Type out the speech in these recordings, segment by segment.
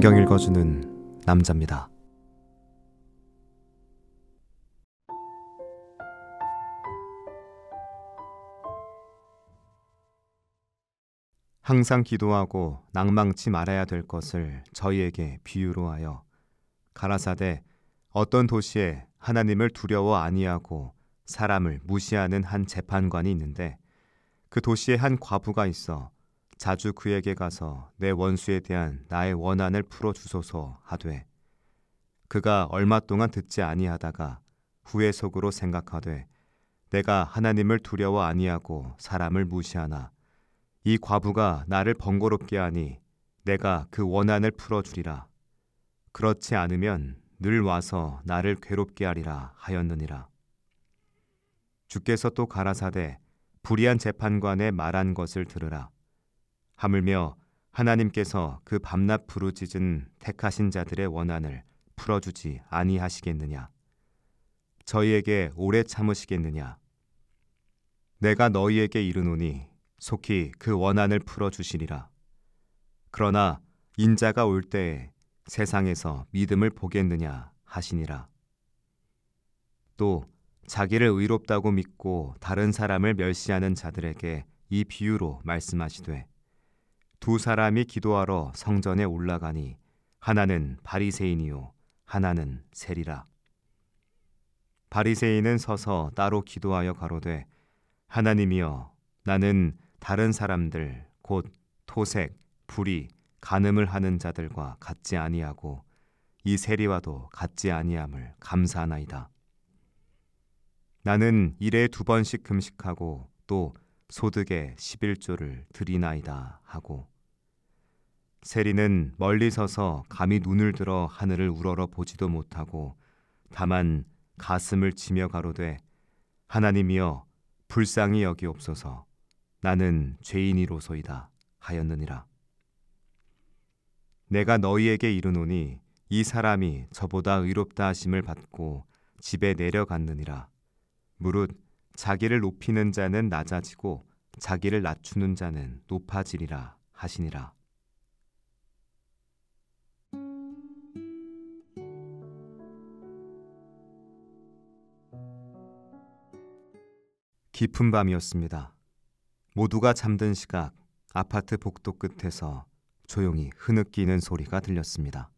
성경 읽어주는 남자입니다. 항상 기도하고 낭망치 말아야 될 것을 저희에게 비유로 하여 가라사대 어떤 도시에 하나님을 두려워 아니하고 사람을 무시하는 한 재판관이 있는데 그 도시에 한 과부가 있어 자주 그에게 가서 내 원수에 대한 나의 원한을 풀어주소서 하되 그가 얼마 동안 듣지 아니하다가 후에 속으로 생각하되 내가 하나님을 두려워 아니하고 사람을 무시하나 이 과부가 나를 번거롭게 하니 내가 그 원한을 풀어주리라. 그렇지 않으면 늘 와서 나를 괴롭게 하리라 하였느니라. 주께서 또 가라사대 불의한 재판관의 말한 것을 들으라. 하물며 하나님께서 그 밤낮 부르짖은 택하신 자들의 원한을 풀어주지 아니하시겠느냐? 저희에게 오래 참으시겠느냐? 내가 너희에게 이르노니 속히 그 원한을 풀어주시리라. 그러나 인자가 올 때에 세상에서 믿음을 보겠느냐 하시니라. 또 자기를 의롭다고 믿고 다른 사람을 멸시하는 자들에게 이 비유로 말씀하시되 두 사람이 기도하러 성전에 올라가니 하나는 바리새인이요 하나는 세리라. 바리새인은 서서 따로 기도하여 가로되 하나님이여 나는 다른 사람들 곧 토색, 불의, 간음을 하는 자들과 같지 아니하고 이 세리와도 같지 아니함을 감사하나이다. 나는 일에 2번씩 금식하고 또 소득의 11조를 드리나이다 하고 세리는 멀리 서서 감히 눈을 들어 하늘을 우러러 보지도 못하고 다만 가슴을 치며 가로되 하나님이여 불쌍히 여기옵소서 나는 죄인이로소이다 하였느니라. 내가 너희에게 이르노니 이 사람이 저보다 의롭다 하심을 받고 집에 내려갔느니라. 무릇 자기를 높이는 자는 낮아지고 자기를 낮추는 자는 높아지리라 하시니라. 깊은 밤이었습니다. 모두가 잠든 시각 아파트 복도 끝에서 조용히 흐느끼는 소리가 들렸습니다.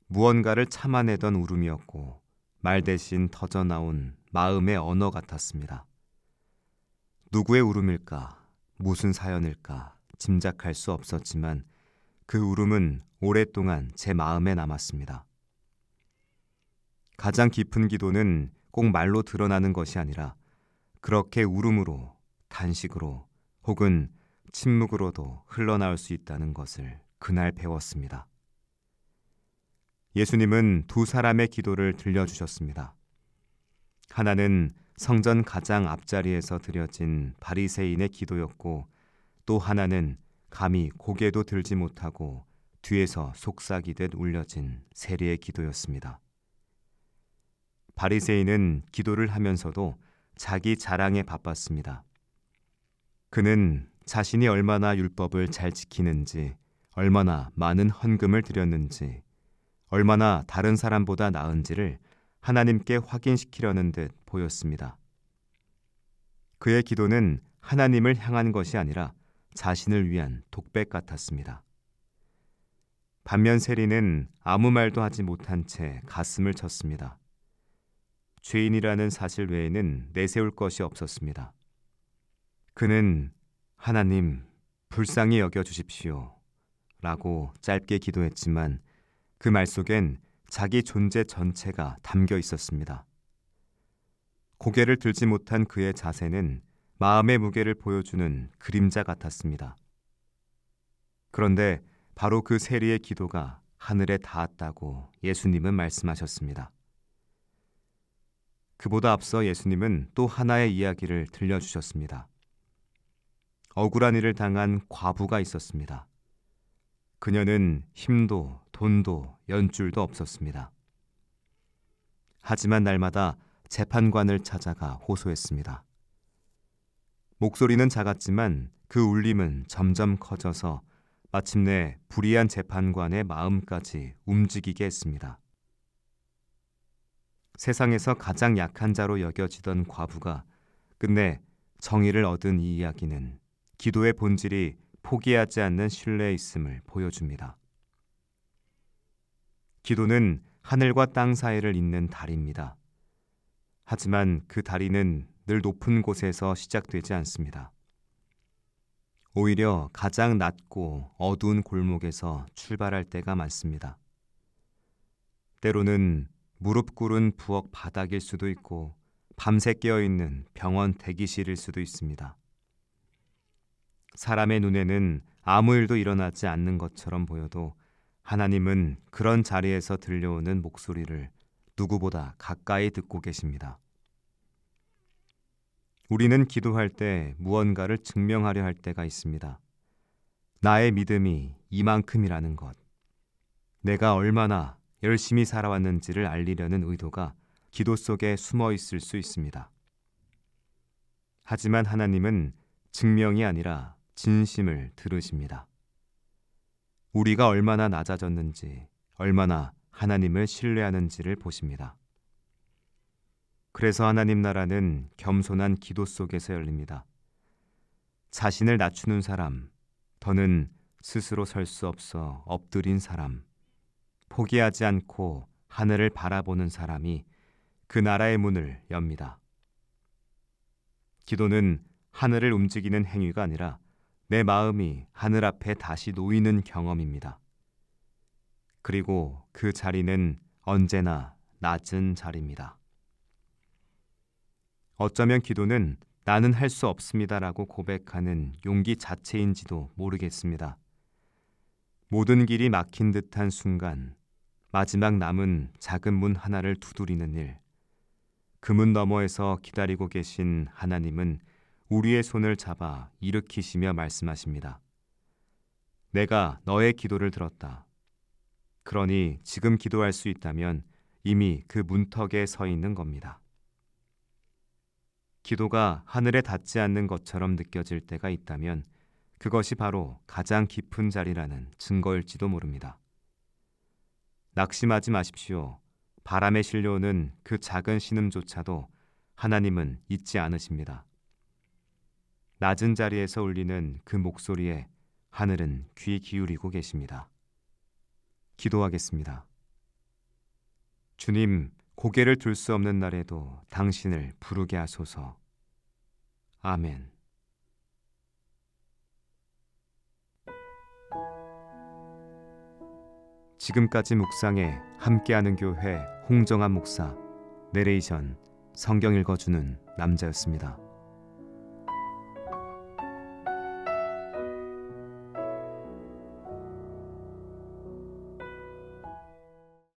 무언가를 참아내던 울음이었고 말 대신 터져나온 마음의 언어 같았습니다. 누구의 울음일까, 무슨 사연일까 짐작할 수 없었지만 그 울음은 오랫동안 제 마음에 남았습니다. 가장 깊은 기도는 꼭 말로 드러나는 것이 아니라 그렇게 울음으로, 단식으로 혹은 침묵으로도 흘러나올 수 있다는 것을 그날 배웠습니다. 예수님은 두 사람의 기도를 들려주셨습니다. 하나는 성전 가장 앞자리에서 드려진 바리새인의 기도였고 또 하나는 감히 고개도 들지 못하고 뒤에서 속삭이듯 울려진 세리의 기도였습니다. 바리새인은 기도를 하면서도 자기 자랑에 바빴습니다. 그는 자신이 얼마나 율법을 잘 지키는지, 얼마나 많은 헌금을 드렸는지, 얼마나 다른 사람보다 나은지를 하나님께 확인시키려는 듯 보였습니다. 그의 기도는 하나님을 향한 것이 아니라 자신을 위한 독백 같았습니다. 반면 세리는 아무 말도 하지 못한 채 가슴을 쳤습니다. 죄인이라는 사실 외에는 내세울 것이 없었습니다. 그는 하나님 불쌍히 여겨주십시오 라고 짧게 기도했지만 그 말 속엔 자기 존재 전체가 담겨 있었습니다. 고개를 들지 못한 그의 자세는 마음의 무게를 보여주는 그림자 같았습니다. 그런데 바로 그 세리의 기도가 하늘에 닿았다고 예수님은 말씀하셨습니다. 그보다 앞서 예수님은 또 하나의 이야기를 들려주셨습니다. 억울한 일을 당한 과부가 있었습니다. 그녀는 힘도 돈도 연줄도 없었습니다. 하지만 날마다 재판관을 찾아가 호소했습니다. 목소리는 작았지만 그 울림은 점점 커져서 마침내 불의한 재판관의 마음까지 움직이게 했습니다. 세상에서 가장 약한 자로 여겨지던 과부가 끝내 정의를 얻은 이 이야기는 기도의 본질이 포기하지 않는 신뢰에 있음을 보여줍니다. 기도는 하늘과 땅 사이를 잇는 다리입니다. 하지만 그 다리는 늘 높은 곳에서 시작되지 않습니다. 오히려 가장 낮고 어두운 골목에서 출발할 때가 많습니다. 때로는 무릎 꿇은 부엌 바닥일 수도 있고 밤새 깨어있는 병원 대기실일 수도 있습니다. 사람의 눈에는 아무 일도 일어나지 않는 것처럼 보여도 하나님은 그런 자리에서 들려오는 목소리를 누구보다 가까이 듣고 계십니다. 우리는 기도할 때 무언가를 증명하려 할 때가 있습니다. 나의 믿음이 이만큼이라는 것, 내가 얼마나 열심히 살아왔는지를 알리려는 의도가 기도 속에 숨어 있을 수 있습니다. 하지만 하나님은 증명이 아니라 진심을 들으십니다. 우리가 얼마나 낮아졌는지, 얼마나 하나님을 신뢰하는지를 보십니다. 그래서 하나님 나라는 겸손한 기도 속에서 열립니다. 자신을 낮추는 사람, 더는 스스로 설 수 없어 엎드린 사람, 포기하지 않고 하늘을 바라보는 사람이 그 나라의 문을 엽니다. 기도는 하늘을 움직이는 행위가 아니라 내 마음이 하늘 앞에 다시 놓이는 경험입니다. 그리고 그 자리는 언제나 낮은 자리입니다. 어쩌면 기도는 나는 할 수 없습니다라고 고백하는 용기 자체인지도 모르겠습니다. 모든 길이 막힌 듯한 순간, 마지막 남은 작은 문 하나를 두드리는 일, 그 문 너머에서 기다리고 계신 하나님은 우리의 손을 잡아 일으키시며 말씀하십니다. 내가 너의 기도를 들었다. 그러니 지금 기도할 수 있다면 이미 그 문턱에 서 있는 겁니다. 기도가 하늘에 닿지 않는 것처럼 느껴질 때가 있다면 그것이 바로 가장 깊은 자리라는 증거일지도 모릅니다. 낙심하지 마십시오. 바람에 실려오는 그 작은 신음조차도 하나님은 잊지 않으십니다. 낮은 자리에서 울리는 그 목소리에 하늘은 귀 기울이고 계십니다. 기도하겠습니다. 주님, 고개를 들 수 없는 날에도 당신을 부르게 하소서. 아멘. 지금까지 묵상에 함께하는 교회 홍정한 목사, 내레이션 성경 읽어주는 남자였습니다.